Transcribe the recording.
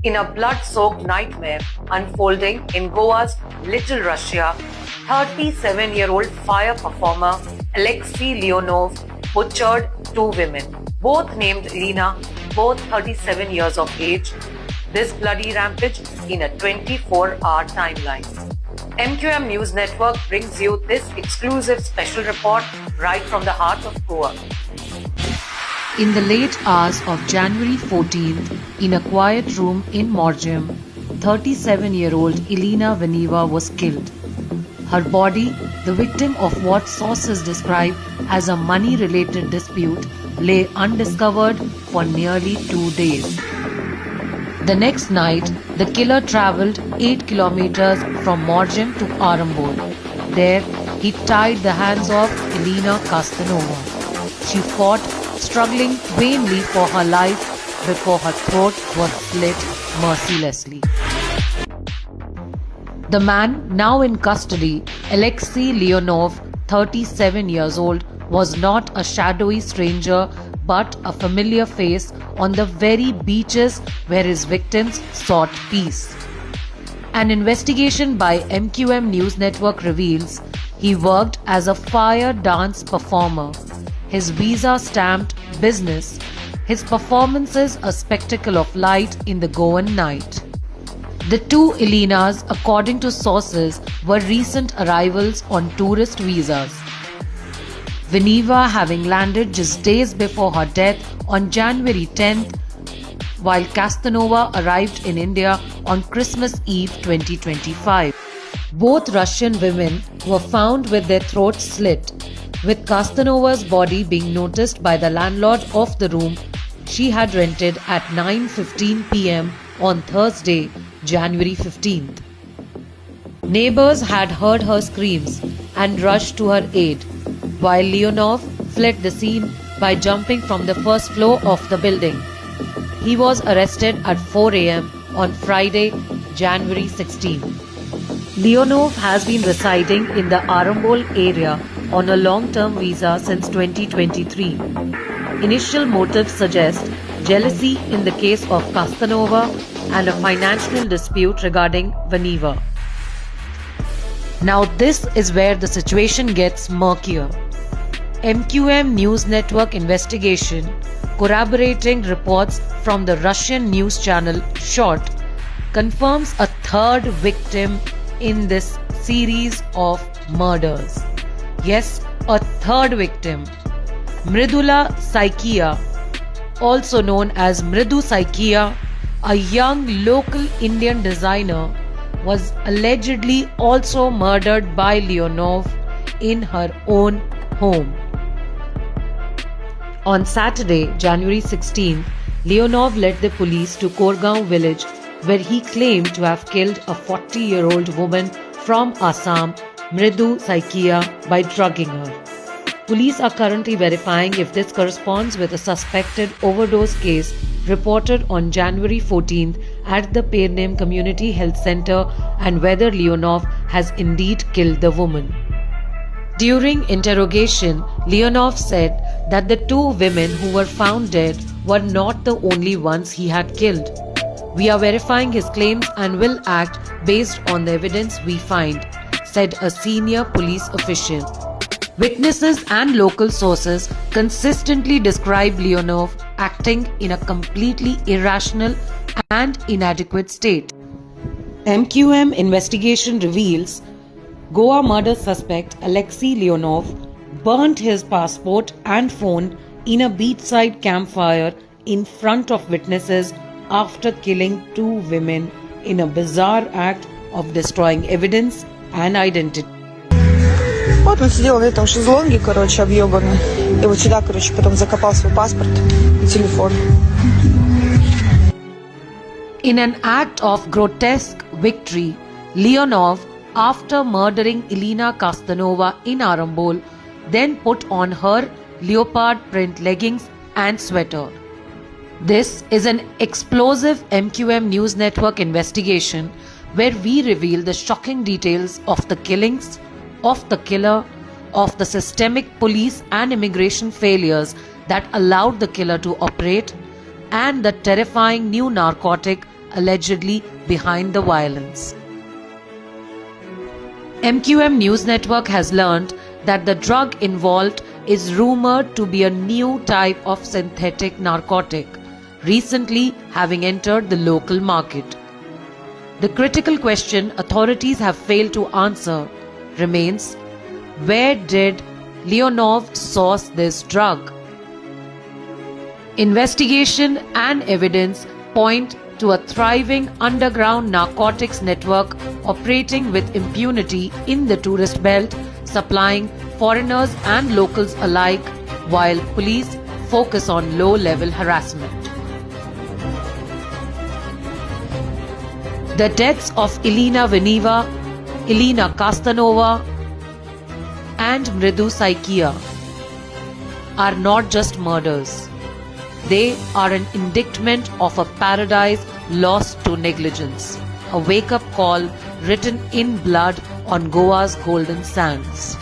in a blood-soaked nightmare unfolding in Goa's Little Russia. 37-year-old fire performer Alexei Leonov butchered two women, both named Elena, both 37 years of age. This bloody rampage in a 24-hour timeline. MQM News Network brings you this exclusive special report right from the heart of Goa. In the late hours of January 14th, in a quiet room in Morgem, 37-year-old Elena Veniva was killed. Her body, the victim of what sources describe as a money-related dispute, lay undiscovered for nearly 2 days. The next night, the killer travelled 8 kilometers from Morgem to Arambol. There, he tied the hands of Elena Kastanova. She fought, struggling vainly for her life before her throat was slit mercilessly. The man now in custody, Alexei Leonov, 37 years old, was not a shadowy stranger but a familiar face on the very beaches where his victims sought peace. An investigation by MQM News Network reveals he worked as a fire dance performer, his visa-stamped business, his performances a spectacle of light in the Goan night. The two Elenas, according to sources, were recent arrivals on tourist visas. Veniva having landed just days before her death on January 10th, while Kastanova arrived in India on Christmas Eve 2025. Both Russian women were found with their throats slit, with Kastanova's body being noticed by the landlord of the room she had rented at 9:15 p.m. on Thursday, January 15th. Neighbors had heard her screams and rushed to her aid, while Leonov fled the scene by jumping from the first floor of the building. He was arrested at 4 a.m. on Friday, January 16. Leonov has been residing in the Arambol area on a long-term visa since 2023. Initial motives suggest jealousy in the case of Kastanova and a financial dispute regarding Veniva. Now this is where the situation gets murkier. MQM News Network investigation, corroborating reports from the Russian news channel Short, confirms a third victim in this series of murders. Yes, a third victim. Mridula Saikia, also known as Mridu Saikia, a young local Indian designer, was allegedly also murdered by Leonov in her own home. On Saturday, January 16th, Leonov led the police to Korgaon village, where he claimed to have killed a 40-year-old woman from Assam, Mridu Saikia, by drugging her. Police are currently verifying if this corresponds with a suspected overdose case reported on January 14th at the Pernem Community Health Center and whether Leonov has indeed killed the woman. During interrogation, Leonov said that the two women who were found dead were not the only ones he had killed. We are verifying his claims and will act based on the evidence we find, said a senior police official. Witnesses and local sources consistently describe Leonov acting in a completely irrational and inadequate state. MQM investigation reveals Goa murder suspect Alexei Leonov burnt his passport and phone in a beachside campfire in front of witnesses after killing two women in a bizarre act of destroying evidence and identity. Вот он сидел в этом шезлонге, объебанный. И вот сюда, потом закопал свой паспорт и телефон. In an act of grotesque victory, Leonov, after murdering Elena Kastanova in Arambol, then put on her leopard print leggings and sweater. This is an explosive MQM News Network investigation where we reveal the shocking details of the killings, of the killer, of the systemic police and immigration failures that allowed the killer to operate, and the terrifying new narcotic allegedly behind the violence. MQM News Network has learned that the drug involved is rumored to be a new type of synthetic narcotic, recently having entered the local market. The critical question authorities have failed to answer remains: where did Leonov source this drug? Investigation and evidence point to a thriving underground narcotics network operating with impunity in the tourist belt, supplying foreigners and locals alike, while police focus on low-level harassment. The deaths of Elena Veneva, Elena Kastanova, and Mridu Saikia are not just murders. They are an indictment of a paradise lost to negligence, a wake-up call written in blood on Goa's golden sands.